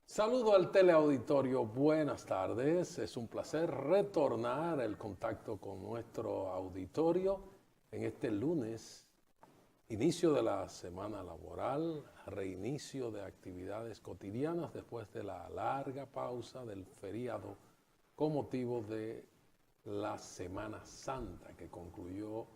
Saludo al teleauditorio, buenas tardes. Es un placer retornar el contacto con nuestro auditorio en este lunes, inicio de la semana laboral, reinicio de actividades cotidianas después de la larga pausa del feriado con motivo de la Semana Santa que concluyó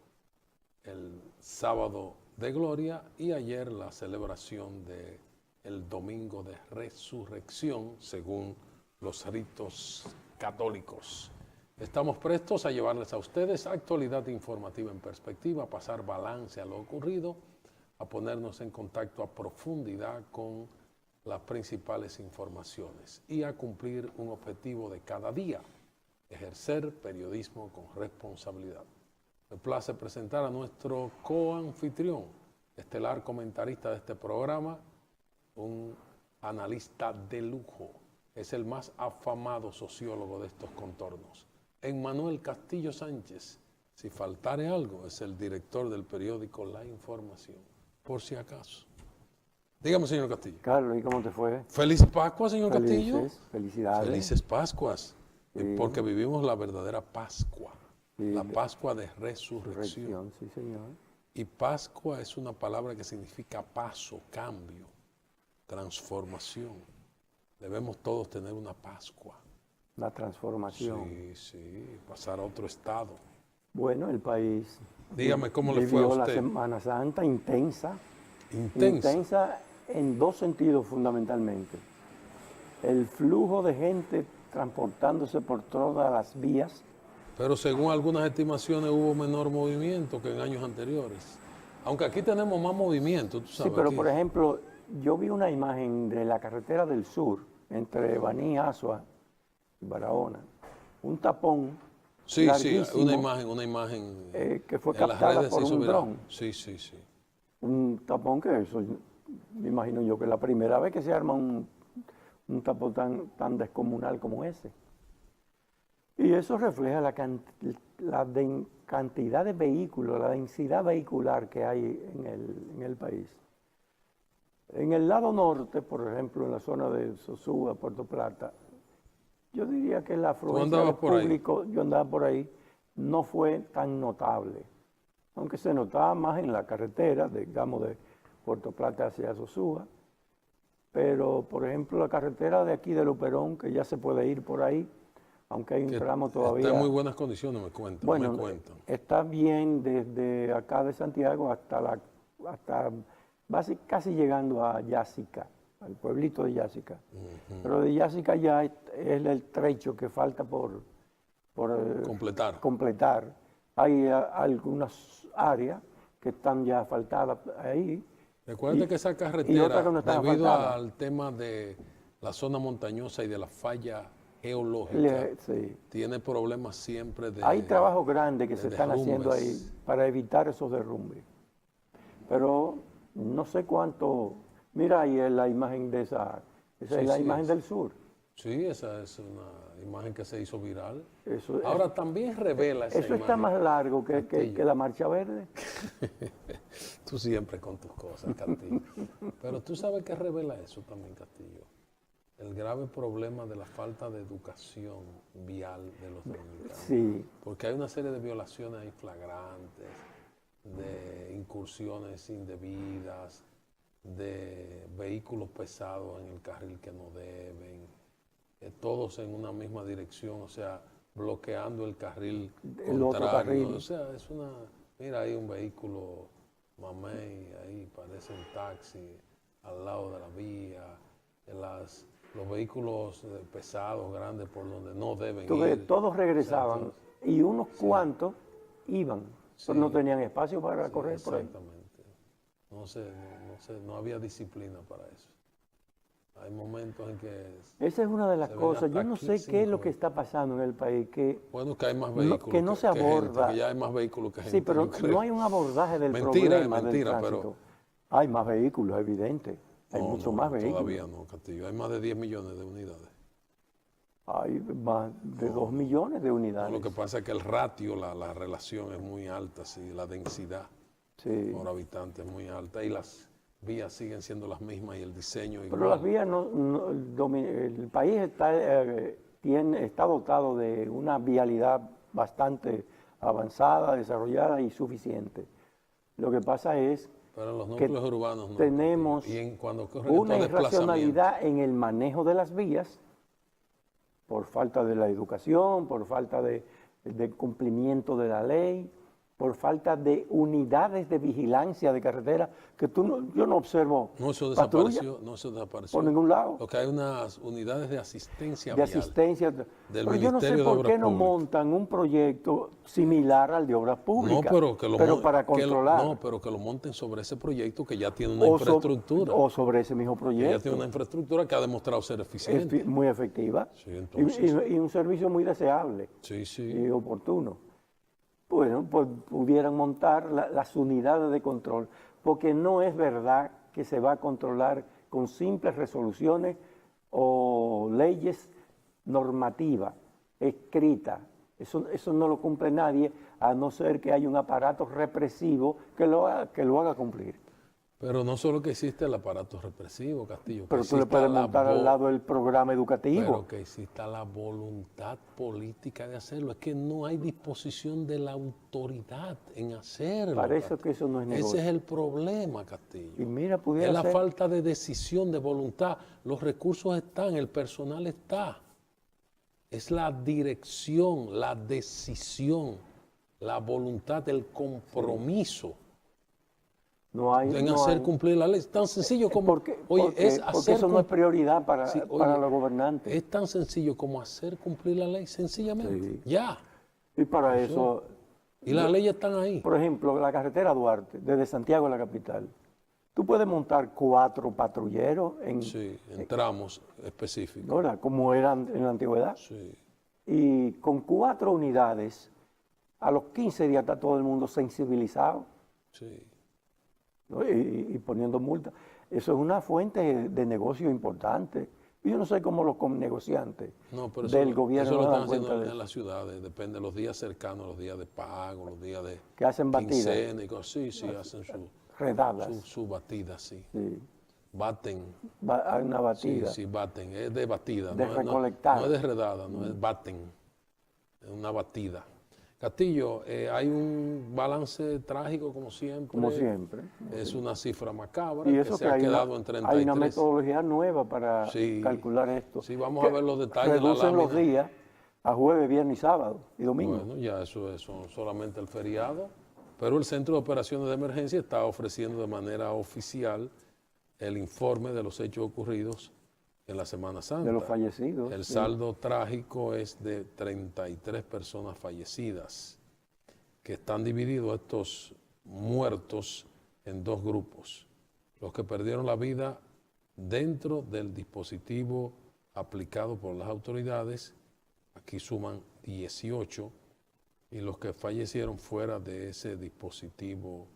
el sábado de Gloria y ayer la celebración de el Domingo de Resurrección, según los ritos católicos. Estamos prestos a llevarles a ustedes actualidad informativa en perspectiva, a pasar balance a lo ocurrido, a ponernos en contacto a profundidad con las principales informaciones y a cumplir un objetivo de cada día, ejercer periodismo con responsabilidad. Me place presentar a nuestro coanfitrión, estelar comentarista de este programa, un analista de lujo, es el más afamado sociólogo de estos contornos. Emmanuel Castillo Sánchez, si faltare algo, es el director del periódico La Información, por si acaso. Dígame, señor Castillo. Carlos, ¿y cómo te fue? ¡Feliz Pascua, señor Castillo! Felicidades. Felices Pascuas, Sí. Porque vivimos la verdadera Pascua, Sí, la Pascua de Resurrección. Sí, señor. Y Pascua es una palabra que significa paso, cambio, transformación. Debemos todos tener una Pascua. La transformación. Sí, pasar a otro estado. Bueno, el país Dígame cómo le fue a vivió la usted. Semana Santa intensa. Intensa. Intensa en dos sentidos fundamentalmente. El flujo de gente transportándose por todas las vías. Pero según algunas estimaciones hubo menor movimiento que en años anteriores. Aunque aquí tenemos más movimiento, tú sabes. Sí, pero aquí. por ejemplo, yo vi una imagen de la carretera del sur, entre Baní, Asua y Barahona. Un tapón Sí, larguísimo, una imagen que fue en las captada redes por se hizo un viral. dron. Sí. Un tapón que eso, me imagino yo que es la primera vez que se arma un tapón tan descomunal como ese. Y eso refleja la cantidad de vehículos, la densidad vehicular que hay en el país. En el lado norte, por ejemplo, en la zona de Sosúa, Puerto Plata, yo diría que la afluencia del público, yo andaba por ahí, no fue tan notable. Aunque se notaba más en la carretera, digamos, de Puerto Plata hacia Sosúa. Pero, por ejemplo, la carretera de aquí de Luperón, que ya se puede ir por ahí, aunque hay un tramo todavía. Está en muy buenas condiciones, me cuentan. Bueno, está bien desde acá de Santiago hasta casi llegando a Yásica, al pueblito de Yásica. Pero de Yásica ya es el trecho que falta por completar. Hay algunas áreas que están ya asfaltadas ahí. Recuerde que esa carretera, debido al tema de la zona montañosa y de la falla geológica, tiene problemas siempre de hay trabajos grandes que se están derrumbes. haciendo ahí para evitar esos derrumbes. Pero no sé cuánto. Mira ahí la imagen de esa es la imagen del sur. Sí, esa es una imagen que se hizo viral. Ahora también revela esa imagen. Eso está más largo que la Marcha Verde. Tú siempre con tus cosas, Castillo. Pero tú sabes que revela eso también, Castillo. El grave problema de la falta de educación vial de los dominicanos. Sí. Porque hay una serie de violaciones ahí flagrantes, de incursiones indebidas, de vehículos pesados en el carril que no deben, todos en una misma dirección, o sea, bloqueando el carril contrario. Otro carril. O sea, es una... Mira, hay un vehículo mamey, ahí parece un taxi, al lado de la vía, los vehículos pesados, grandes, por donde no deben ir. Todos regresaban y unos cuantos iban, pero no tenían espacio para correr por ahí. Exactamente. No había disciplina para eso. Hay momentos en que... Esa es una de las cosas. Yo no sé qué es lo que está pasando en el país. Bueno, que hay más vehículos que no se aborda. Que ya hay más vehículos que gente. Sí, pero no hay un abordaje del problema del tránsito. Pero hay más vehículos, evidente. Hay mucho más vehículos. Todavía no, Castillo. Hay más de 10 millones de unidades. Hay más de 2 millones de unidades. Lo que pasa es que el ratio, la relación es muy alta, sí, la densidad por habitante es muy alta y las vías siguen siendo las mismas y el diseño igual. Pero las vías, el país está dotado de una vialidad bastante avanzada, desarrollada y suficiente. Lo que pasa es Pero en los que núcleos urbanos no. tenemos Cuando ocurren una estos desplazamientos, irracionalidad en el manejo de las vías por falta de la educación, por falta de cumplimiento de la ley, por falta de unidades de vigilancia de carretera, que yo no observo no, eso patrulla desapareció, no, eso desapareció. por ningún lado. Lo que hay unas unidades de asistencia De vial asistencia. del Pero yo no sé Ministerio de por qué Obras no Públicas. montan un proyecto similar al de obras públicas, No, pero que lo para controlar. no, pero que lo monten sobre ese proyecto que ya tiene una o infraestructura. o sobre ese mismo Que ya proyecto. tiene una infraestructura que ha demostrado ser eficiente. Muy efectiva. Sí, entonces. Y un servicio muy deseable Sí, sí. y oportuno. Bueno, pues pudieran montar las unidades de control, porque no es verdad que se va a controlar con simples resoluciones o leyes normativas, escritas. Eso no lo cumple nadie, a no ser que haya un aparato represivo que lo haga cumplir. Pero no solo que existe el aparato represivo, Castillo. Pero que tú le puedes exista montar al lado el programa educativo. Pero que exista la voluntad política de hacerlo. Es que no hay disposición de la autoridad en hacerlo. Parece que eso no es negocio. Ese es el problema, Castillo. Y mira, pudiera es la ser- falta de decisión, de voluntad. Los recursos están, el personal está. Es la dirección, la decisión, la voluntad, el compromiso No hay, en no hacer hay. cumplir la ley. Es tan sencillo como, Porque eso no es prioridad para, Sí, para oye, los gobernantes. es tan sencillo como hacer cumplir la ley, sencillamente. Sí. Ya. Y para eso, Y las leyes están ahí. por ejemplo, la carretera Duarte, desde Santiago a la capital, tú puedes montar 4 patrulleros Sí, en tramos específicos. ¿verdad? Como eran en la antigüedad. Sí. Y con 4 unidades, a los 15 días está todo el mundo sensibilizado, Sí. ¿no? Y poniendo multas. Eso es una fuente de negocio importante. Y yo no sé cómo los negociantes No, pero del gobierno eso lo no están dan cuenta haciendo de en eso. las ciudades, depende de los días cercanos, los días de pago, los días de Que hacen batidas. quincena y cosas. Sí, sí, hacen Redadas. su batida, sí. Sí. Baten. Hay una Sí, batida. sí, baten. Es de batida. De no, recolectar. No es de redada, no es baten. Es una batida. Castillo, hay un balance trágico como siempre. Como siempre. Es una cifra macabra Y que eso se que ha hay quedado en 33. hay una metodología nueva para Sí. calcular esto. Sí, vamos que a ver los detalles de la reducen los lámina. días a jueves, viernes y sábado y domingo. Bueno, ya eso es solamente el feriado, pero el Centro de Operaciones de Emergencia está ofreciendo de manera oficial el informe de los hechos ocurridos en la Semana Santa. De los fallecidos. El sí. saldo trágico es de 33 personas fallecidas, que están divididos estos muertos en 2 grupos. Los que perdieron la vida dentro del dispositivo aplicado por las autoridades, aquí suman 18, y los que fallecieron fuera de ese dispositivo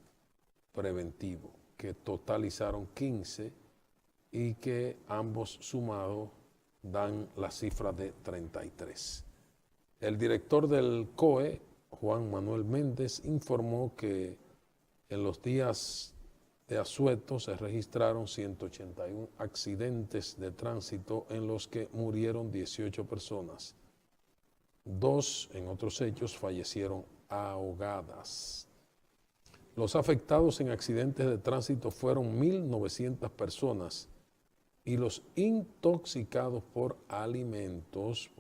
preventivo, que totalizaron 15 y que ambos sumados dan la cifra de 33. El director del COE, Juan Manuel Méndez, informó que en los días de asueto se registraron 181 accidentes de tránsito en los que murieron 18 personas. 2 en otros hechos fallecieron ahogadas. Los afectados en accidentes de tránsito fueron 1.900 personas y los intoxicados por alimentos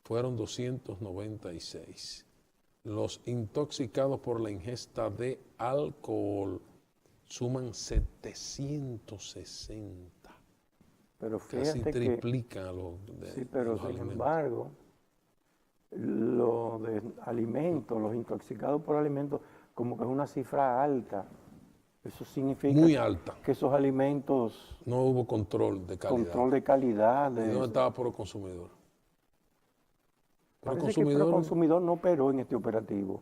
fueron 296. Los intoxicados por la ingesta de alcohol suman 760. Pero Casi fíjate que, triplican a los sí, pero los sin alimentos. embargo, lo de alimentos, los intoxicados por alimentos, como que es una cifra alta. Eso significa Muy alta. que esos alimentos, No hubo control de calidad. control de calidad, ¿Y dónde estaba Proconsumidor? parece que el consumidor no operó en este operativo.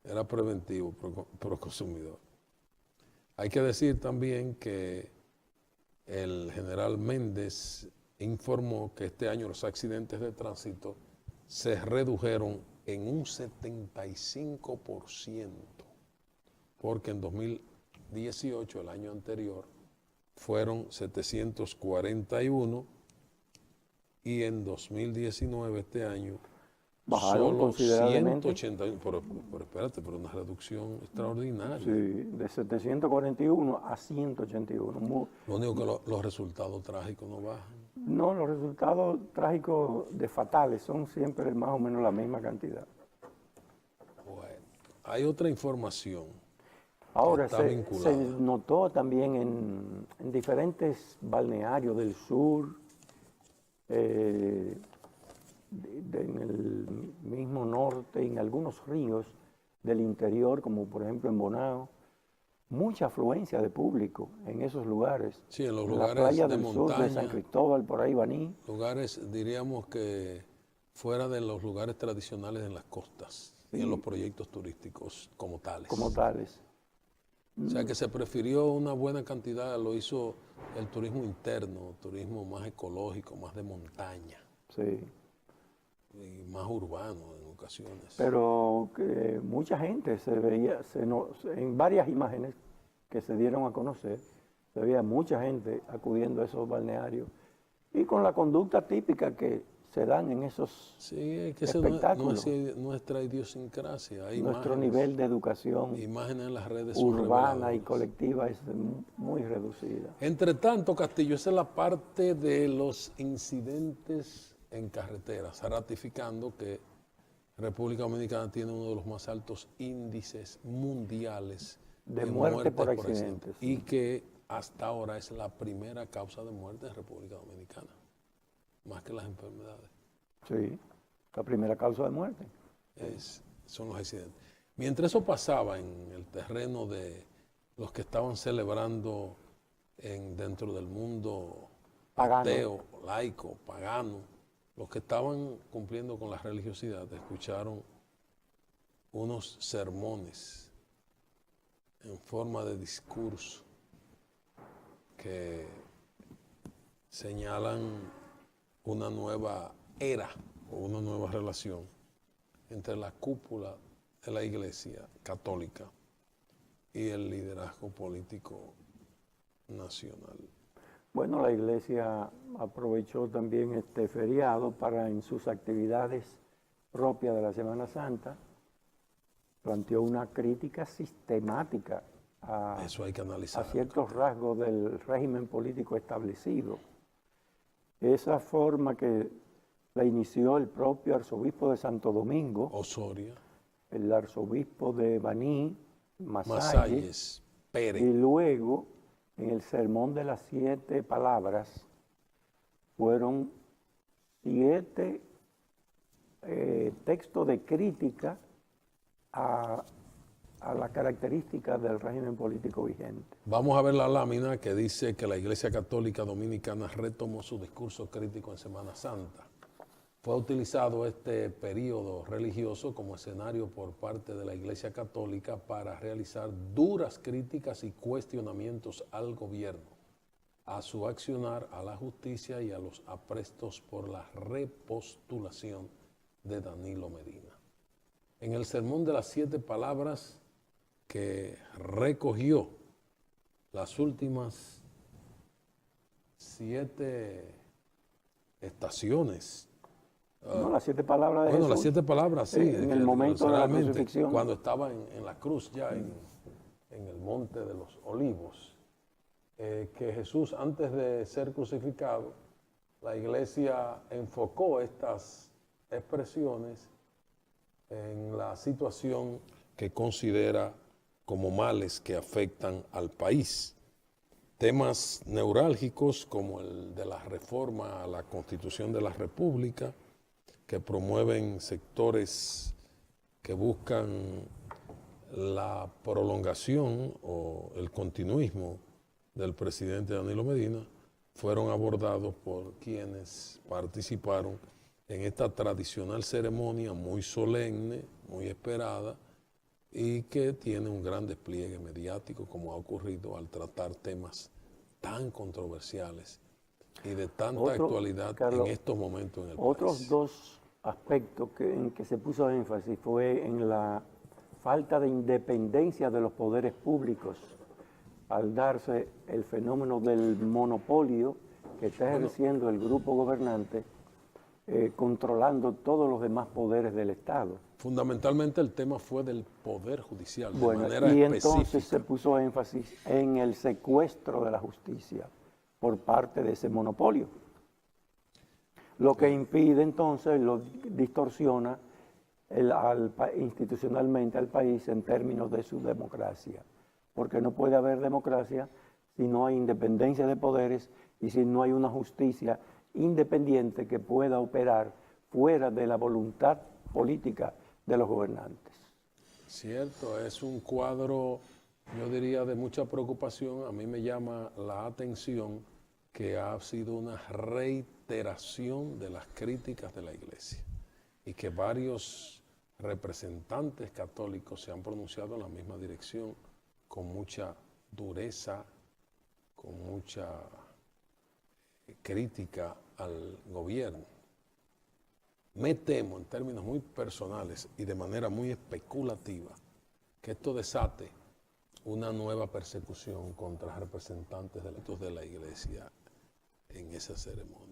Era preventivo, Proconsumidor. Hay que decir también que el general Méndez informó que este año los accidentes de tránsito se redujeron en un 75% porque en 2018, el año anterior, fueron 741 y en 2019, este año, Bajaron solo considerablemente. 181. Pero espérate, pero una reducción extraordinaria. Sí, de 741 a 181. Lo único que los resultados trágicos no bajan. No, los resultados trágicos de fatales son siempre más o menos la misma cantidad. Bueno, hay otra información Ahora, que está se vinculada. notó también en diferentes balnearios del sur, en el mismo norte, en algunos ríos del interior, como por ejemplo en Bonao, mucha afluencia de público en esos lugares. Sí, en los la lugares playa de del sur de San montaña, Cristóbal, por ahí Baní. lugares, diríamos que fuera de los lugares tradicionales en las costas y en los proyectos turísticos como tales. Como tales. O sea que se prefirió una buena cantidad, lo hizo el turismo interno, turismo más ecológico, más de montaña. Sí. Y más urbano en ocasiones. Pero que mucha gente se veía, en varias imágenes que se dieron a conocer, se veía mucha gente acudiendo a esos balnearios y con la conducta típica que se dan en esos Sí, es que ese espectáculos. no es nuestra idiosincrasia. Hay Nuestro imágenes, nivel de educación imágenes en las redes son urbana y reveladoras. colectiva es muy reducida. Entre tanto, Castillo, esa es la parte de los incidentes en carreteras, ratificando que República Dominicana tiene uno de los más altos índices mundiales De muerte por accidentes. y que hasta ahora es la primera causa de muerte en República Dominicana, más que las enfermedades. Sí, la primera causa de muerte. Son los accidentes. Mientras eso pasaba en el terreno de los que estaban celebrando dentro del mundo Pagano. ateo, laico, pagano, los que estaban cumpliendo con la religiosidad escucharon unos sermones en forma de discurso que señalan una nueva era o una nueva relación entre la cúpula de la Iglesia Católica y el liderazgo político nacional. Bueno, la Iglesia aprovechó también este feriado para en sus actividades propias de la Semana Santa, planteó una crítica sistemática Eso hay que analizar. a ciertos rasgos del régimen político establecido. Esa forma que la inició el propio arzobispo de Santo Domingo, Osoria, el arzobispo de Baní, Masalles, Masalles, Pérez. y luego en el Sermón de las 7 palabras fueron 7 textos de crítica a la característica del régimen político vigente. Vamos a ver la lámina que dice que la Iglesia Católica Dominicana retomó su discurso crítico en Semana Santa. Fue utilizado este periodo religioso como escenario por parte de la Iglesia Católica para realizar duras críticas y cuestionamientos al gobierno, a su accionar, a la justicia y a los aprestos por la repostulación de Danilo Medina. En el sermón de las 7 palabras que recogió las últimas 7 estaciones. No, las 7 palabras de Bueno, Jesús, las 7 palabras, sí. en el momento de la literalmente, crucifixión. cuando estaba en la cruz ya, en el Monte de los Olivos, que Jesús, antes de ser crucificado, la Iglesia enfocó estas expresiones en la situación que considera como males que afectan al país. Temas neurálgicos como el de la reforma a la Constitución de la República, que promueven sectores que buscan la prolongación o el continuismo del presidente Danilo Medina, fueron abordados por quienes participaron en esta tradicional ceremonia muy solemne, muy esperada, y que tiene un gran despliegue mediático, como ha ocurrido al tratar temas tan controversiales y de tanta actualidad, Carlos, en estos momentos en el otros país. Dos aspectos en que se puso énfasis fue en la falta de independencia de los poderes públicos al darse el fenómeno del monopolio que está ejerciendo el grupo gobernante, controlando todos los demás poderes del Estado. Fundamentalmente el tema fue del Poder Judicial, de Bueno, manera y específica. entonces se puso énfasis en el secuestro de la justicia por parte de ese monopolio. Lo que impide entonces, lo distorsiona institucionalmente al país en términos de su democracia. Porque no puede haber democracia si no hay independencia de poderes y si no hay una justicia independiente que pueda operar fuera de la voluntad política de los gobernantes. Cierto, es un cuadro, yo diría, de mucha preocupación. A mí me llama la atención que ha sido una reiteración de las críticas de la Iglesia y que varios representantes católicos se han pronunciado en la misma dirección con mucha dureza, con mucha crítica al gobierno. Me temo, en términos muy personales y de manera muy especulativa, que esto desate una nueva persecución contra representantes de la Iglesia en esa ceremonia.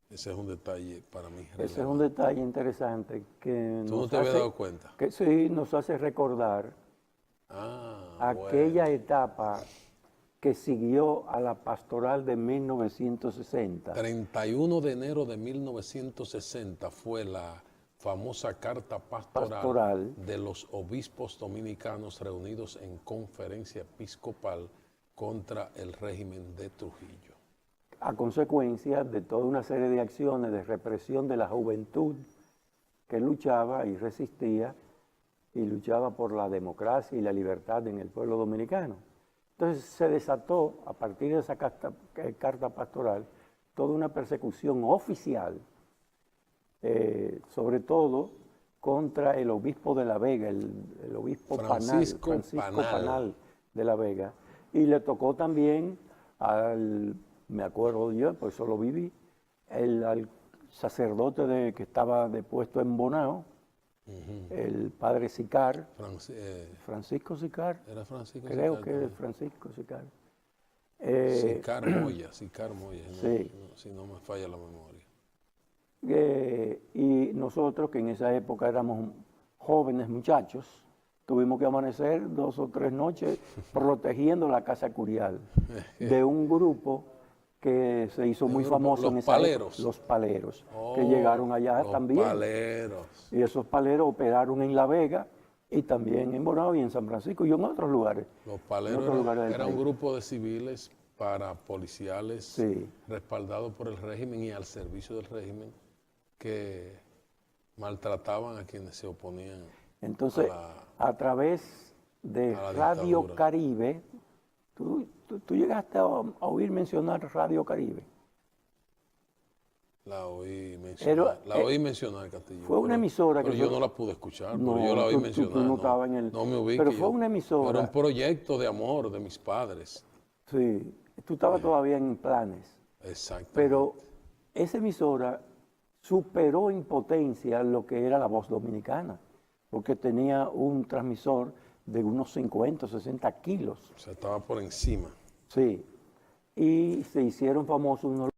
Ese es un detalle para mí relevante. Ese es un detalle interesante que ¿Tú no te habías dado cuenta? Que sí, nos hace recordar aquella etapa que siguió a la pastoral de 1960. 31 de enero de 1960 fue la famosa carta pastoral de los obispos dominicanos reunidos en conferencia episcopal contra el régimen de Trujillo. A consecuencia de toda una serie de acciones de represión de la juventud que luchaba y resistía y luchaba por la democracia y la libertad en el pueblo dominicano. Entonces se desató, a partir de esa carta pastoral, toda una persecución oficial, sobre todo contra el obispo de La Vega, el obispo Francisco Panal de La Vega, y le tocó también me acuerdo yo, pues eso lo viví, al sacerdote que estaba depuesto en Bonao, el padre Sicar, Francisco Sicar, ¿era Francisco creo Sicar, que es Francisco Sicar. Sicar Moya, sí. si no me falla la memoria. Y nosotros, que en esa época éramos jóvenes muchachos, tuvimos que amanecer 2 o 3 noches protegiendo la casa curial de un grupo que se hizo muy famoso en esa época, los paleros, que llegaron allá también. Los paleros. Y esos paleros operaron en La Vega y también en Bonao y en San Francisco y en otros lugares. Los paleros era un grupo de civiles parapoliciales sí, respaldados por el régimen y al servicio del régimen que maltrataban a quienes se oponían. Entonces, a través de Radio dictadura. Caribe, ¿tú llegaste a oír mencionar Radio Caribe? La oí mencionar, Castillo. Fue una emisora pero que... yo no la pude escuchar, pero yo la oí mencionar. Tú no estabas en el... No me ubiqué. Pero fue una emisora... Era un proyecto de amor de mis padres. Sí, tú estabas todavía en planes. Exacto. Pero esa emisora superó en potencia lo que era La Voz Dominicana, porque tenía un transmisor de unos 50 o 60 kilos. O sea, estaba por encima. Sí, y se hicieron famosos unos...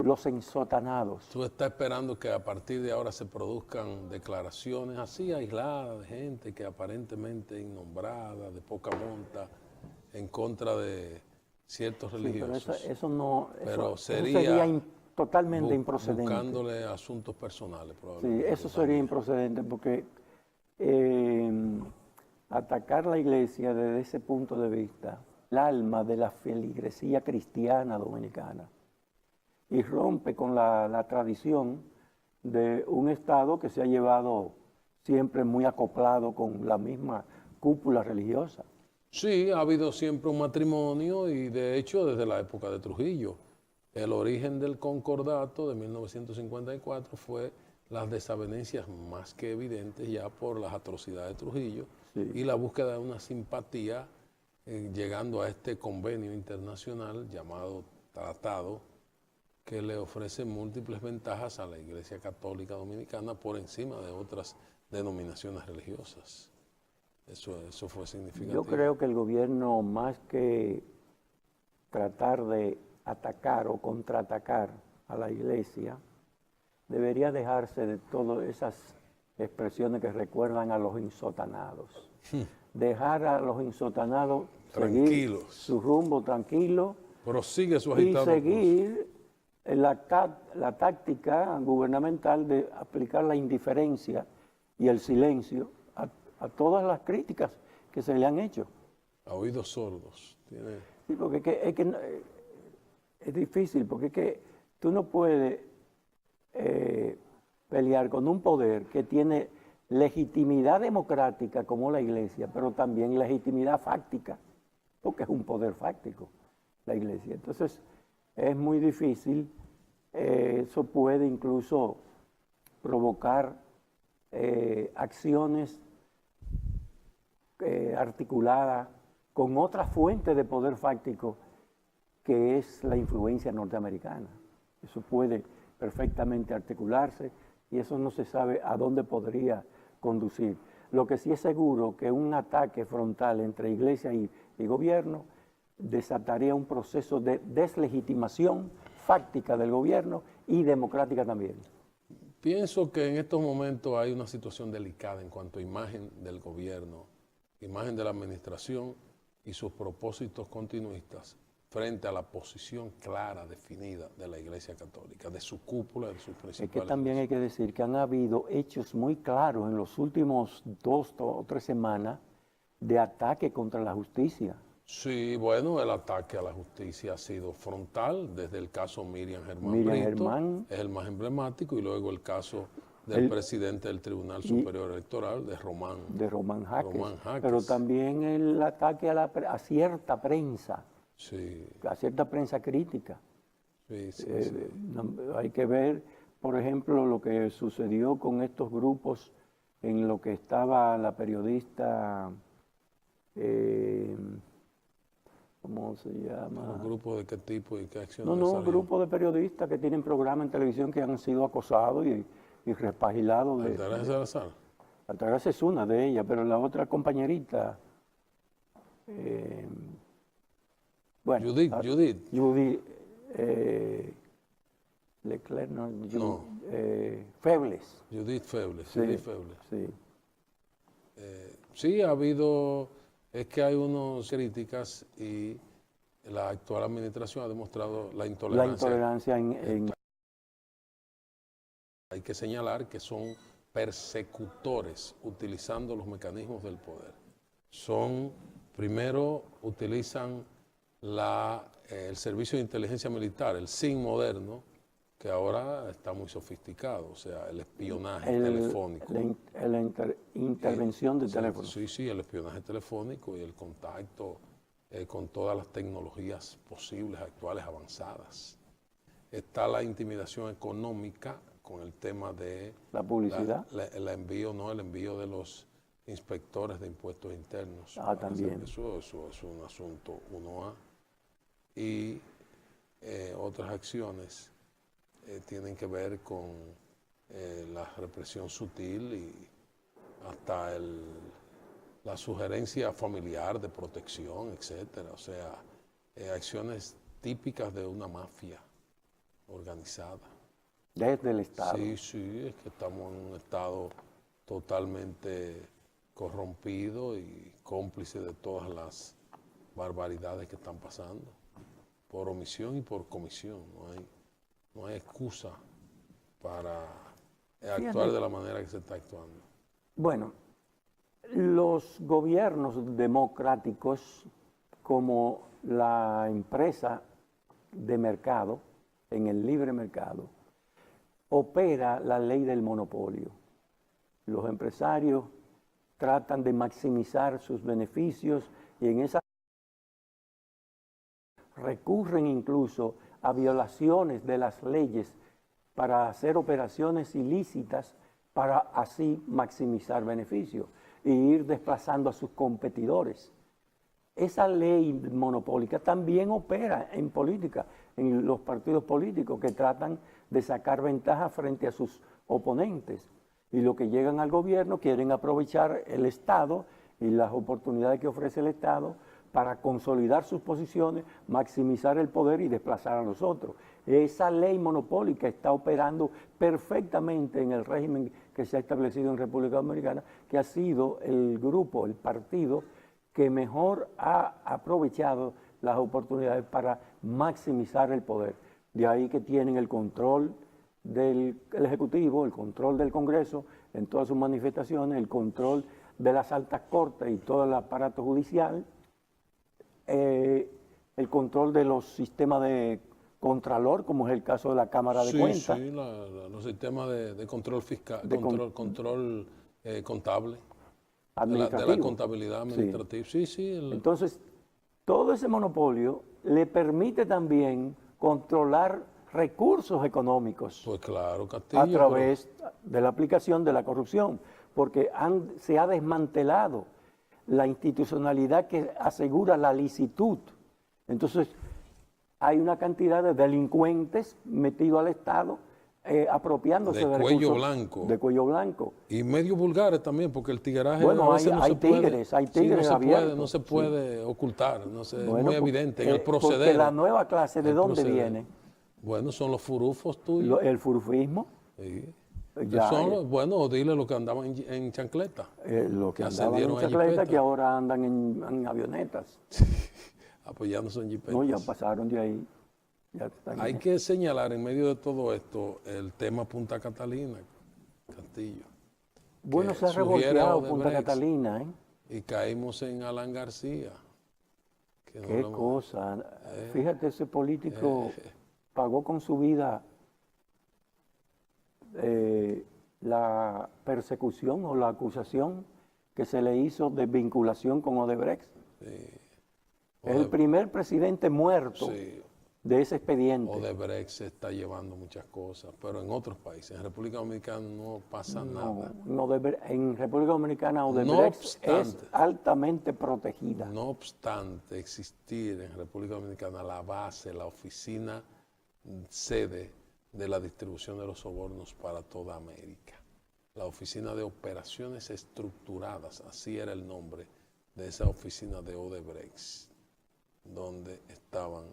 los ensotanados. Tú estás esperando que a partir de ahora se produzcan declaraciones así aisladas de gente que aparentemente innombrada, de poca monta, en contra de ciertos religiosos. Pero eso no, pero eso sería totalmente improcedente. Buscándole asuntos personales, Sí, probablemente. eso sería improcedente porque atacar la iglesia desde ese punto de vista, el alma de la feligresía cristiana dominicana, y rompe con la tradición de un Estado que se ha llevado siempre muy acoplado con la misma cúpula religiosa. Sí, ha habido siempre un matrimonio y de hecho desde la época de Trujillo. El origen del concordato de 1954 fue las desavenencias más que evidentes ya por las atrocidades de Trujillo y la búsqueda de una simpatía llegando a este convenio internacional llamado tratado que le ofrece múltiples ventajas a la Iglesia Católica Dominicana por encima de otras denominaciones religiosas. Eso fue significativo. Yo creo que el gobierno, más que tratar de atacar o contraatacar a la Iglesia, debería dejarse de todas esas expresiones que recuerdan a los insotanados. Dejar a los insotanados seguir su rumbo tranquilo. Prosigue su y agitado seguir la táctica gubernamental de aplicar la indiferencia y el silencio a todas las críticas que se le han hecho. A oídos sordos. Sí, porque es difícil, porque es que tú no puedes pelear con un poder que tiene legitimidad democrática como la Iglesia, pero también legitimidad fáctica, porque es un poder fáctico la Iglesia. Entonces es muy difícil, eso puede incluso provocar acciones articuladas con otra fuente de poder fáctico que es la influencia norteamericana. Eso puede perfectamente articularse y eso no se sabe a dónde podría conducir. Lo que sí es seguro que un ataque frontal entre iglesia y gobierno desataría un proceso de deslegitimación fáctica del gobierno y democrática también. Pienso que en estos momentos hay una situación delicada en cuanto a imagen del gobierno, imagen de la administración y sus propósitos continuistas frente a la posición clara, definida de la Iglesia Católica, de su cúpula, de sus principales. Es que también hay que decir que han habido hechos muy claros en los últimos 2 o 3 semanas de ataque contra la justicia. Sí, bueno, el ataque a la justicia ha sido frontal, desde el caso Miriam Germán Brito, es el más emblemático, y luego el caso del presidente del Tribunal Superior Electoral, de Román Jaques. Pero también el ataque a cierta prensa, sí, a cierta prensa crítica. Sí. Hay que ver, por ejemplo, lo que sucedió con estos grupos en lo que estaba la periodista... ¿cómo se llama? ¿Un grupo de qué tipo y qué acciones? Un grupo de periodistas que tienen programas en televisión que han sido acosados y repagilados. ¿Altagracia Salazar? Altagracia es una de ellas, pero la otra compañerita... bueno, Judith. Leclerc, Febles. Judith Febles. Sí. Sí, ha habido... Es que hay unas críticas y la actual administración ha demostrado la intolerancia. Hay que señalar que son persecutores utilizando los mecanismos del poder. Primero utilizan el servicio de inteligencia militar, el SIN moderno, que ahora está muy sofisticado, o sea, el espionaje telefónico. La intervención de teléfono. Sí, el espionaje telefónico y el contacto con todas las tecnologías posibles, actuales, avanzadas. Está la intimidación económica con el tema de... La publicidad. El envío de los inspectores de impuestos internos. También. Eso es un asunto 1A. Y otras acciones tienen que ver con la represión sutil y hasta la sugerencia familiar de protección, etcétera. O sea, acciones típicas de una mafia organizada. Desde el Estado. Sí, es que estamos en un Estado totalmente corrompido y cómplice de todas las barbaridades que están pasando, por omisión y por comisión. No hay excusa para actuar de la manera que se está actuando. Bueno, los gobiernos democráticos, como la empresa de mercado, en el libre mercado, opera la ley del monopolio. Los empresarios tratan de maximizar sus beneficios y en esa recurren incluso a violaciones de las leyes para hacer operaciones ilícitas para así maximizar beneficios e ir desplazando a sus competidores. Esa ley monopólica también opera en política. en los partidos políticos que tratan de sacar ventaja frente a sus oponentes. Y los que llegan al gobierno quieren aprovechar el Estado y las oportunidades que ofrece el Estado para consolidar sus posiciones, maximizar el poder y desplazar a los otros. Esa ley monopólica está operando perfectamente en el régimen que se ha establecido en República Dominicana, que ha sido el grupo, el partido que mejor ha aprovechado las oportunidades para maximizar el poder. De ahí que tienen el control del Ejecutivo, el control del Congreso en todas sus manifestaciones, el control de las altas cortes y todo el aparato judicial, el control de los sistemas de contralor, como es el caso de la Cámara de Cuentas. Sí, los sistemas de control fiscal, control contable, de la contabilidad administrativa. Sí. Entonces, todo ese monopolio le permite también controlar recursos económicos. Pues claro, Castillo. A través de la aplicación de la corrupción, porque se ha desmantelado la institucionalidad que asegura la licitud. Entonces, hay una cantidad de delincuentes metidos al Estado apropiándose de cuello recursos blanco. De cuello blanco. Y medio vulgares también, porque el tigueraje bueno, a veces hay tigres abiertos. No se puede ocultar, es bueno, muy evidente en el proceder. Porque la nueva clase, ¿de dónde viene? Bueno, son los furufos tuyos. El furufismo. Sí. Ya, bueno, dile lo que andaban en chancleta. Lo que andaban en chancleta, que ahora andan en avionetas. Apoyándose en jipetas. No, ya pasaron de ahí. Hay que señalar en medio de todo esto el tema Punta Catalina, Castillo. Bueno, se ha revolteado Punta Catalina, ¿eh? Y caímos en Alan García. Qué cosa. Fíjate, ese político pagó con su vida la persecución o la acusación que se le hizo de vinculación con Odebrecht. Sí. Es el primer presidente muerto de ese expediente. Odebrecht se está llevando muchas cosas, pero en otros países, en República Dominicana no pasa nada. En República Dominicana Odebrecht es altamente protegida. No obstante existir en República Dominicana la base, la oficina sede de la distribución de los sobornos para toda América. La Oficina de Operaciones Estructuradas, así era el nombre de esa oficina de Odebrecht, donde estaban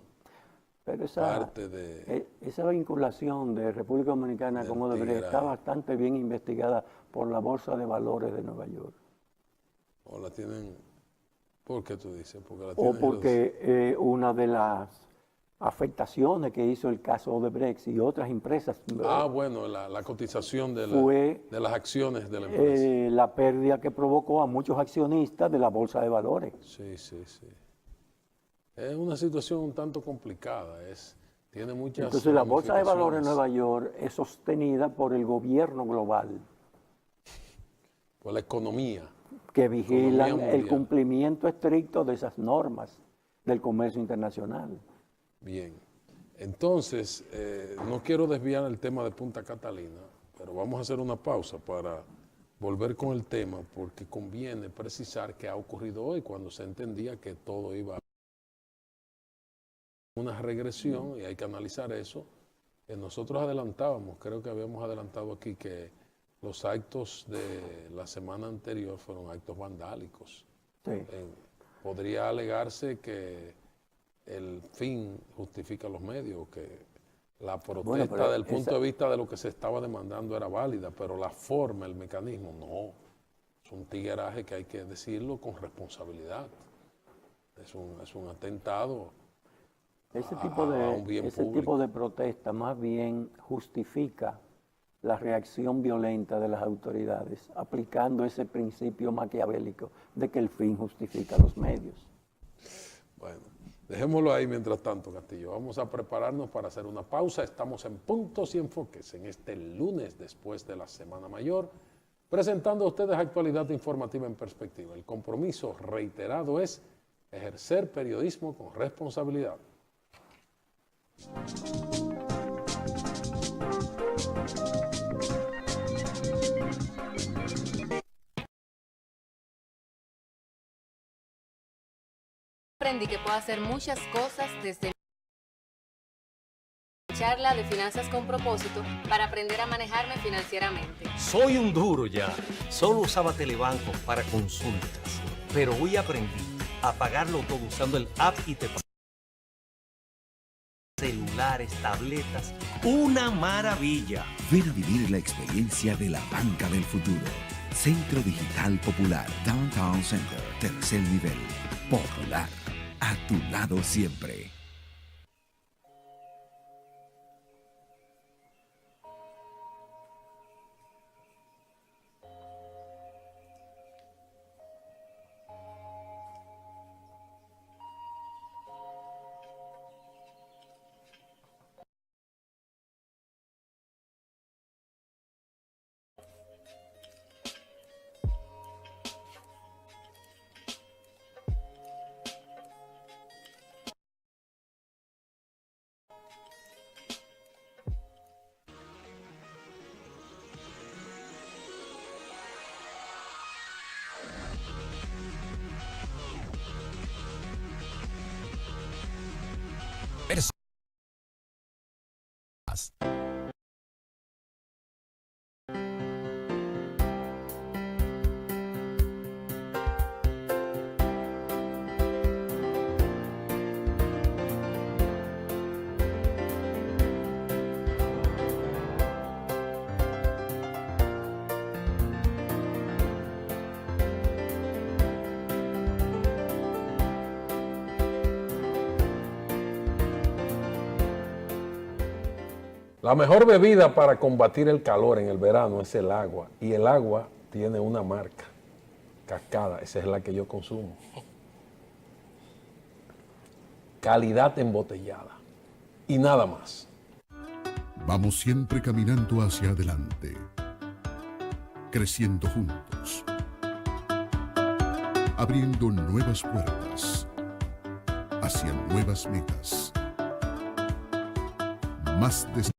parte de... Esa vinculación de República Dominicana con Odebrecht está bastante bien investigada por la Bolsa de Valores de Nueva York. ¿O la tienen? ¿Por qué tú dices? Porque una de las afectaciones que hizo el caso Odebrecht y otras empresas. Bueno, la cotización de las acciones de la empresa. La pérdida que provocó a muchos accionistas de la Bolsa de Valores. Sí. Es una situación un tanto complicada, tiene muchas... Entonces la Bolsa de Valores de Nueva York es sostenida por el gobierno global. Por la economía. Que vigilan el cumplimiento estricto de esas normas del comercio internacional. Bien, entonces, no quiero desviar el tema de Punta Catalina, pero vamos a hacer una pausa para volver con el tema, porque conviene precisar qué ha ocurrido hoy cuando se entendía que todo iba a una regresión y hay que analizar eso. Nosotros adelantábamos, creo que habíamos adelantado aquí que los actos de la semana anterior fueron actos vandálicos. Sí. Podría alegarse que el fin justifica los medios, que la protesta del punto de vista de lo que se estaba demandando era válida, pero la forma, el mecanismo, no. Es un tigueraje que hay que decirlo con responsabilidad. Es un atentado ese tipo de protesta más bien justifica la reacción violenta de las autoridades, aplicando ese principio maquiavélico de que el fin justifica los medios. Bueno, dejémoslo ahí mientras tanto, Castillo. Vamos a prepararnos para hacer una pausa. Estamos en Puntos y Enfoques en este lunes después de la Semana Mayor, presentando a ustedes actualidad informativa en perspectiva. El compromiso reiterado es ejercer periodismo con responsabilidad. Aprendí que puedo hacer muchas cosas desde charla de finanzas con propósito para aprender a manejarme financieramente. Soy un duro ya. Solo usaba Telebanco para consultas. Pero hoy aprendí a pagarlo todo usando el app y te celulares, tabletas. ¡Una maravilla! Ven a vivir la experiencia de la banca del futuro. Centro Digital Popular, Downtown Center, tercer nivel. Popular, a tu lado siempre. La mejor bebida para combatir el calor en el verano es el agua. Y el agua tiene una marca, Cascada. Esa es la que yo consumo. Calidad embotellada. Y nada más. Vamos siempre caminando hacia adelante, creciendo juntos, abriendo nuevas puertas, hacia nuevas metas. Más de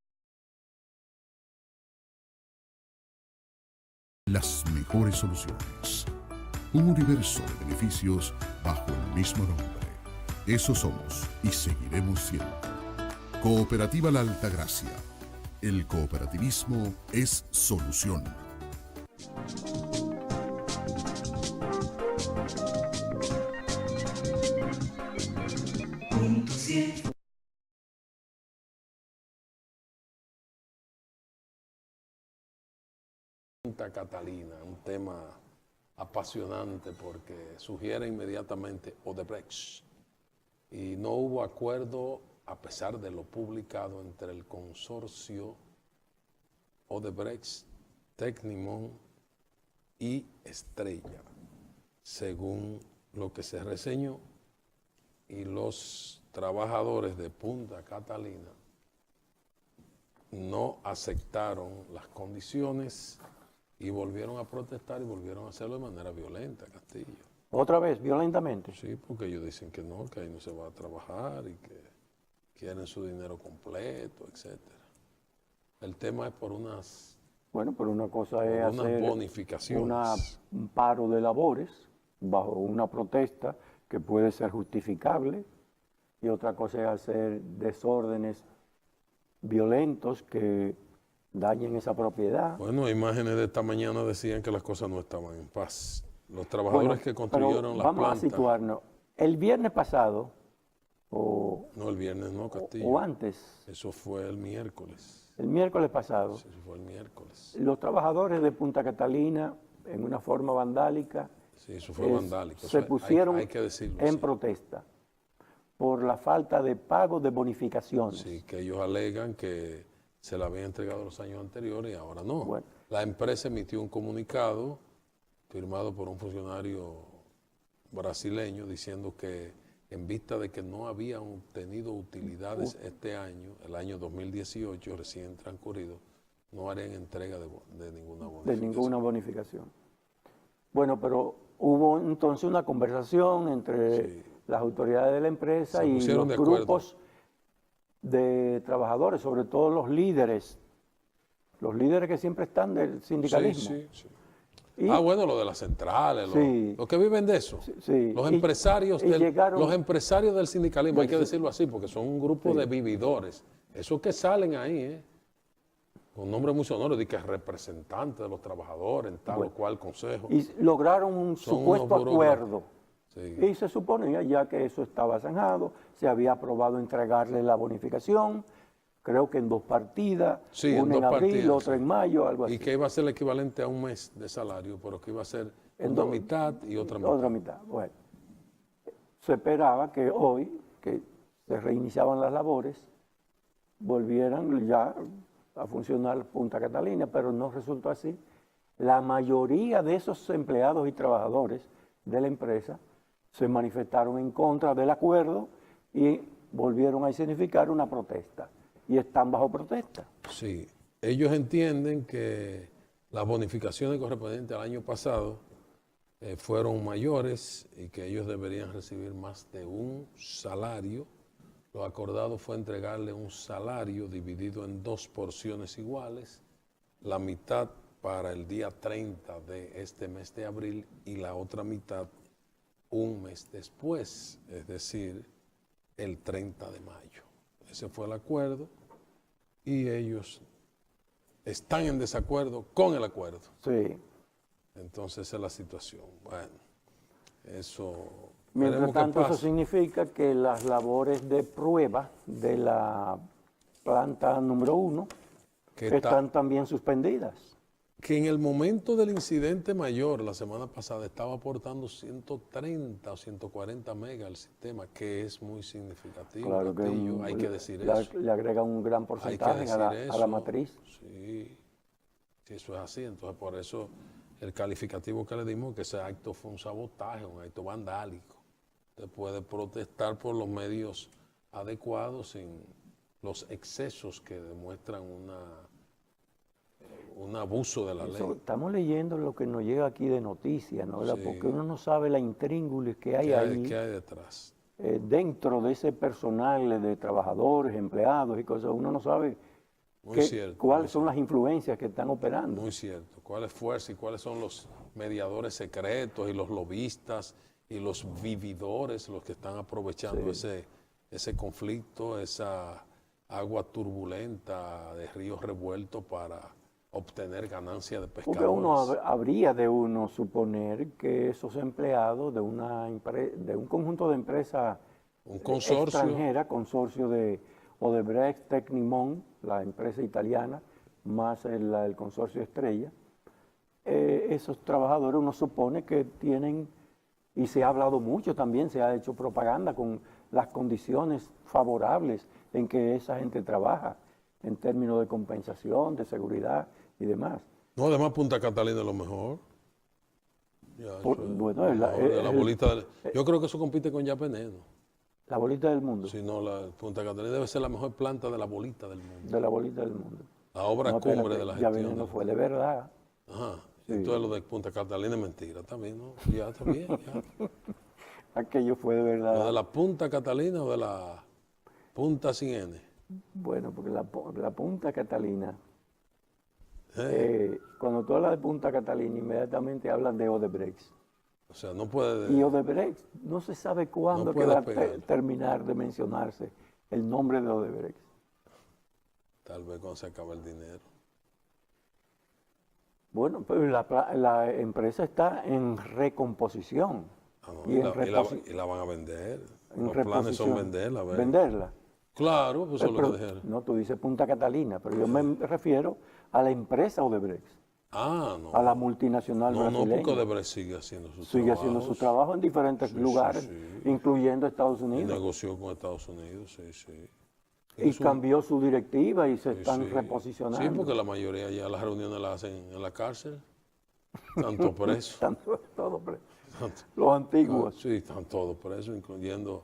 las mejores soluciones. Un universo de beneficios bajo el mismo nombre. Eso somos y seguiremos siendo. Cooperativa La Altagracia. El cooperativismo es solución. Punta Catalina, un tema apasionante porque sugiere inmediatamente Odebrecht y no hubo acuerdo a pesar de lo publicado entre el consorcio Odebrecht, Tecnimont y Estrella, según lo que se reseñó, y los trabajadores de Punta Catalina no aceptaron las condiciones y volvieron a protestar y volvieron a hacerlo de manera violenta, Castillo. ¿Otra vez, violentamente? Sí, porque ellos dicen que no, que ahí no se va a trabajar y que quieren su dinero completo, etcétera. El tema es por unas... Bueno, pero una cosa es unas hacer bonificaciones. un paro de labores bajo una protesta que puede ser justificable y otra cosa es hacer desórdenes violentos que dañen esa propiedad. Bueno, imágenes de esta mañana decían que las cosas no estaban en paz. Los trabajadores que construyeron las vamos plantas... a situarnos. El viernes pasado, No, el viernes no, Castillo. o antes, Eso fue el miércoles. el miércoles pasado, Sí, eso fue el miércoles. los trabajadores de Punta Catalina, en una forma vandálica, Sí, eso fue vandálico. se Eso pusieron hay que decirlo, en sí. protesta por la falta de pago de bonificaciones. Sí, que ellos alegan que se la habían entregado los años anteriores y ahora no. Bueno. La empresa emitió un comunicado firmado por un funcionario brasileño diciendo que en vista de que no habían obtenido utilidades este año, el año 2018 recién transcurrido, no harían entrega de ninguna bonificación. De ninguna bonificación. Bueno, pero hubo entonces una conversación entre Sí. las autoridades de la empresa Se y pusieron los de acuerdo. grupos de trabajadores, sobre todo los líderes que siempre están del sindicalismo. Sí, sí, sí. Y- Bueno, lo de las centrales, Sí. los que viven de eso. sí. Los Y- empresarios, y llegaron- los empresarios del sindicalismo, hay que Sí. decirlo así, porque son un grupo Sí. de vividores Esos que salen ahí, con nombres muy sonoros, de que es representante de los trabajadores en tal o cual consejo. Y lograron un Son supuesto unos burócratas. acuerdo. Sí. Y se suponía ya que eso estaba zanjado, se había aprobado entregarle la bonificación, creo que en 2 partidas, Sí, en una en 2 abril, partidas, otra sí. en mayo, algo así. Y que iba a ser el equivalente a un mes de salario, pero que iba a ser En una dos- mitad y otra mitad. Otra mitad. Bueno, se esperaba que hoy, que se reiniciaban las labores, volvieran ya a funcionar Punta Catalina, pero no resultó así. La mayoría de esos empleados y trabajadores de la empresa se manifestaron en contra del acuerdo y volvieron a significar una protesta. Y están bajo protesta. Sí, ellos entienden que las bonificaciones correspondientes al año pasado fueron mayores y que ellos deberían recibir más de un salario. Lo acordado fue entregarle un salario dividido en 2 porciones iguales, la mitad para el día 30 de este mes de abril y la otra mitad un mes después, es decir, el 30 de mayo. Ese fue el acuerdo y ellos están en desacuerdo con el acuerdo. Sí. Entonces esa es la situación. Bueno, eso... Mientras veremos qué tanto, eso pasa. significa que las labores de prueba de la planta número 1 Que está- están también suspendidas. Que en el momento del incidente mayor, la semana pasada, estaba aportando 130 o 140 megas al sistema, que es muy significativo. Claro que Castillo, hay que decir le, eso. le agrega un gran Hay que porcentaje decir a eso. la matriz. Sí, si eso es así, entonces por eso el calificativo que le dimos, que ese acto fue un sabotaje, un acto vandálico. Usted puede protestar por los medios adecuados sin los excesos que demuestran un abuso de la Eso, ley. estamos leyendo lo que nos llega aquí de noticias, ¿no? ¿Verdad? Sí. Porque uno no sabe la intríngulis que hay ¿Qué ahí qué hay detrás? dentro de ese personal de trabajadores, empleados y cosas. Uno no sabe Muy cierto, cuáles muy son las influencias que están operando. Muy cierto. ¿Cuál es fuerza y cuáles son los mediadores secretos y los lobistas y los vividores, los que están aprovechando ese conflicto, esa agua turbulenta de ríos revueltos para obtener ganancias de pescadores? Porque habría de uno suponer que esos empleados de de un conjunto de empresas Un consorcio. extranjera, consorcio de Odebrecht, Tecnimont, la empresa italiana, más el consorcio Estrella, esos trabajadores uno supone que tienen, y se ha hablado mucho también, se ha hecho propaganda con las condiciones favorables en que esa gente trabaja, en términos de compensación, de seguridad y demás. No, además Punta Catalina es lo mejor. Ya, Por- eso es bueno, lo mejor de la el- bolita yo creo que eso compite con Yapeneno. La bolita del mundo, Si no, la Punta Catalina debe ser la mejor planta de la bolita del mundo. de la bolita del mundo. La obra No, cumbre espérate, de la ya gestión. Veneno fue de verdad. Ajá. Sí. Entonces lo de Punta Catalina es mentira también, ¿no? Ya está bien. Ya. Aquello fue de ¿Lo verdad. de la Punta Catalina o de la Punta sin N? Bueno, porque la Punta Catalina, ¿Eh? cuando tú hablas de Punta Catalina, inmediatamente hablan de Odebrecht. O sea, no puede... Y Odebrecht, no se sabe cuándo No puede que va a pegar. terminar de mencionarse el nombre de Odebrecht. Tal vez cuando se acabe el dinero. Bueno, pues la empresa está en recomposición. Ah, no, Y y, en y la van a vender. en Los planes son reposición. venderla. a ver. Venderla. Claro, pues eso es lo Pero- que dijeron. no, tú dices Punta Catalina, pero yo me refiero a la empresa Odebrecht, Ah, no. a la multinacional No, no, brasileña. porque Odebrecht sigue haciendo su Sigue trabajo. haciendo su trabajo en diferentes Sí, lugares, sí. incluyendo Estados Y Unidos. negoció con Estados Unidos, sí, sí. Y Eso- cambió su directiva y se sí, están sí. reposicionando. Sí, porque la mayoría ya las reuniones las hacen en la cárcel. Tanto presos. Los antiguos, Sí, están todos presos, incluyendo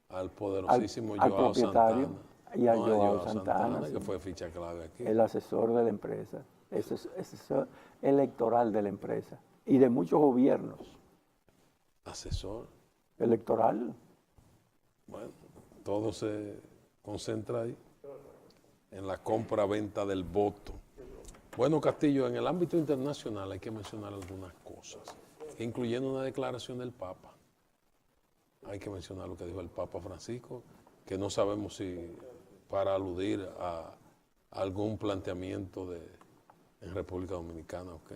al poderosísimo al Joao propietario Santana. y a No, Joao Santana, que sí. fue ficha clave aquí. el asesor de la empresa, ese es asesor electoral de la empresa y de muchos gobiernos. Asesor. Electoral, Bueno, todo se concentra ahí, en la compra-venta del voto. Bueno, Castillo, en el ámbito internacional hay que mencionar algunas cosas, incluyendo una declaración del Papa. Hay que mencionar lo que dijo el Papa Francisco, que no sabemos si para aludir a algún planteamiento en República Dominicana o qué?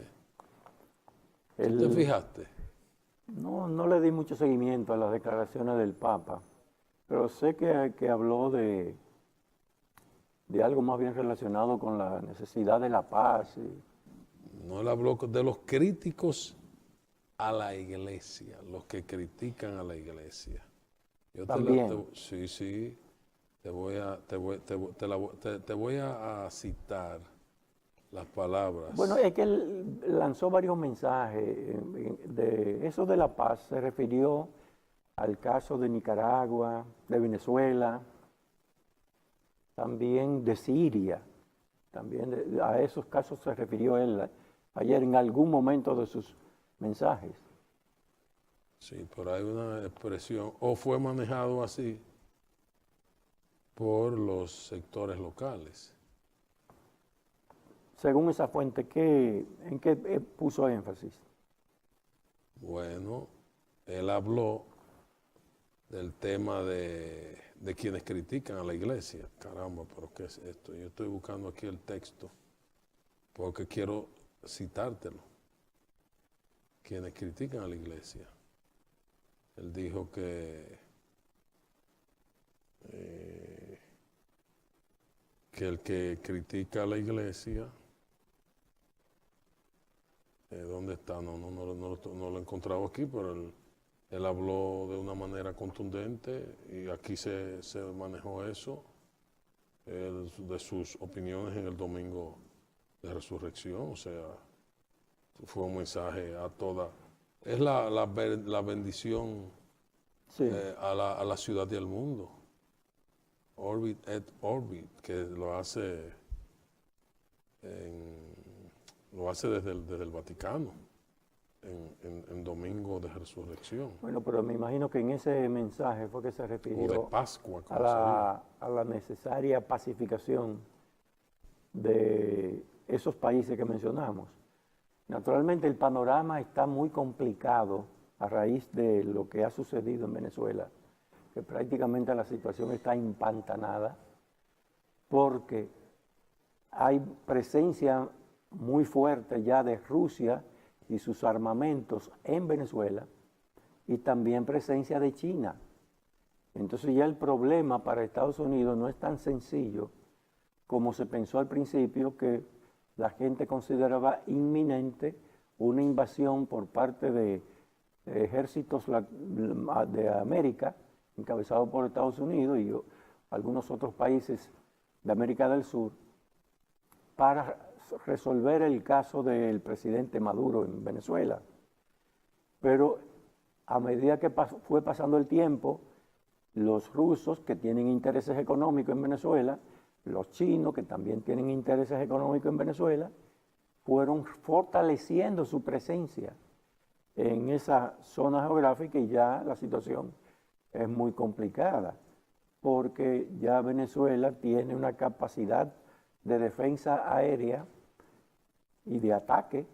¿Te fijaste? No le di mucho seguimiento a las declaraciones del Papa, pero sé que habló de algo más bien relacionado con la necesidad de la paz. No, él habló de los críticos a la iglesia, los que critican a la iglesia. Yo También. Sí, te voy a citar las palabras. Bueno, es que él lanzó varios mensajes. De eso de la paz se refirió al caso de Nicaragua, de Venezuela, también de Siria. También a esos casos se refirió él ayer en algún momento de sus mensajes. Sí, pero hay una expresión, o fue manejado así por los sectores locales. Según esa fuente, ¿en qué puso énfasis? Bueno, él habló del tema de quienes critican a la iglesia. Caramba, pero ¿qué es esto? Yo estoy buscando aquí el texto porque quiero citártelo. Quienes critican a la iglesia. Él dijo que el que critica a la iglesia, ¿dónde está? No lo he encontrado aquí, pero él habló de una manera contundente y aquí se manejó eso, de sus opiniones en el domingo de resurrección. O sea, fue un mensaje a toda. Es la bendición Sí. a la ciudad y al mundo. Orbit et Orbit, que lo hace desde el Vaticano, en Domingo de Resurrección. Bueno, pero me imagino que en ese mensaje fue que se O de refirió Pascua, como a la necesaria pacificación de esos países que mencionamos. Naturalmente el panorama está muy complicado a raíz de lo que ha sucedido en Venezuela, que prácticamente la situación está empantanada porque hay presencia muy fuerte ya de Rusia y sus armamentos en Venezuela y también presencia de China. Entonces ya el problema para Estados Unidos no es tan sencillo como se pensó al principio, que la gente consideraba inminente una invasión por parte de ejércitos de América, encabezados por Estados Unidos y algunos otros países de América del Sur, para resolver el caso del presidente Maduro en Venezuela. Pero a medida que fue pasando el tiempo, los rusos, que tienen intereses económicos en Venezuela, los chinos, que también tienen intereses económicos en Venezuela, fueron fortaleciendo su presencia en esa zona geográfica y ya la situación es muy complicada, porque ya Venezuela tiene una capacidad de defensa aérea y de ataque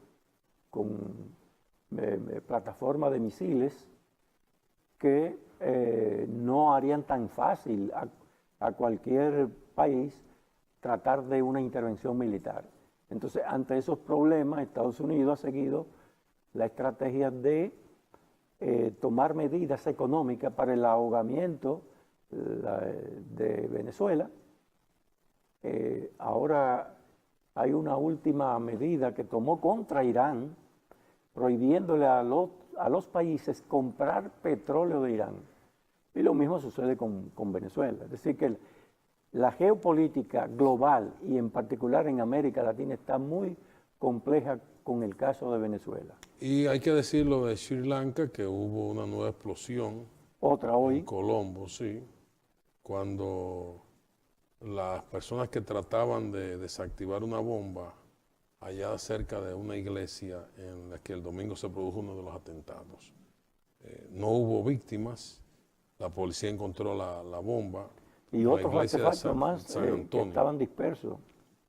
con plataformas de misiles que no harían tan fácil a cualquier país tratar de una intervención militar. Entonces, ante esos problemas, Estados Unidos ha seguido la estrategia de tomar medidas económicas para el ahogamiento de Venezuela. Ahora hay una última medida que tomó contra Irán, prohibiéndole a los países comprar petróleo de Irán. Y lo mismo sucede con Venezuela. Es decir, que la geopolítica global y en particular en América Latina está muy compleja con el caso de Venezuela. Y hay que decirlo de Sri Lanka, que hubo una nueva explosión. Otra hoy. En Colombo, sí, cuando las personas que trataban de desactivar una bomba allá cerca de una iglesia en la que el domingo se produjo uno de los atentados. No hubo víctimas, la policía encontró la bomba. Y otros artefactos más que estaban dispersos.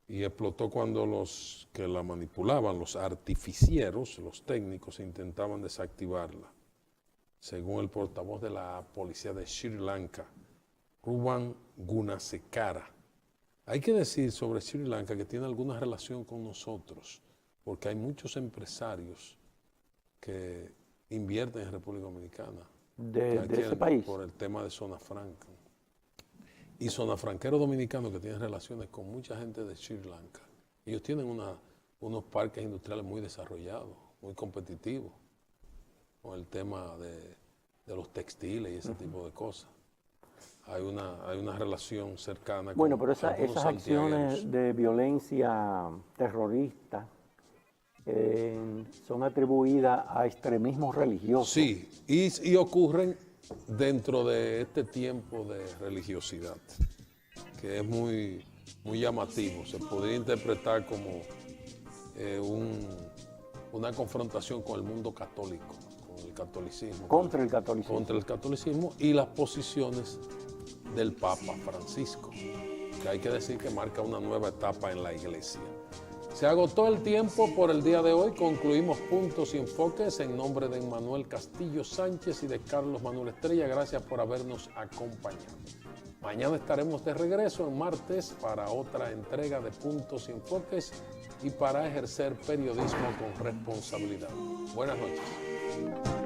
Y explotó cuando los que la manipulaban, los artificieros, los técnicos, intentaban desactivarla. Según el portavoz de la policía de Sri Lanka, Ruban Gunasekara, Hay que decir sobre Sri Lanka que tiene alguna relación con nosotros, porque hay muchos empresarios que invierten en República Dominicana. De ese país. Por el tema de zona franca. Y zonafranqueros dominicanos que tienen relaciones con mucha gente de Sri Lanka. Ellos tienen unos parques industriales muy desarrollados, muy competitivos, con el tema de los textiles y ese tipo de cosas. Hay una relación cercana. Bueno, con pero esas acciones de violencia terrorista son atribuidas a extremismos religiosos. Sí, y ocurren dentro de este tiempo de religiosidad, que es muy, muy llamativo. Se podría interpretar como una confrontación con el mundo católico, con el catolicismo. Contra el catolicismo. Contra el catolicismo y las posiciones del Papa Francisco, que hay que decir que marca una nueva etapa en la Iglesia. Se agotó el tiempo por el día de hoy. Concluimos Puntos y Enfoques en nombre de Emmanuel Castillo Sánchez y de Carlos Manuel Estrella. Gracias por habernos acompañado. Mañana estaremos de regreso en martes para otra entrega de Puntos y Enfoques y para ejercer periodismo con responsabilidad. Buenas noches.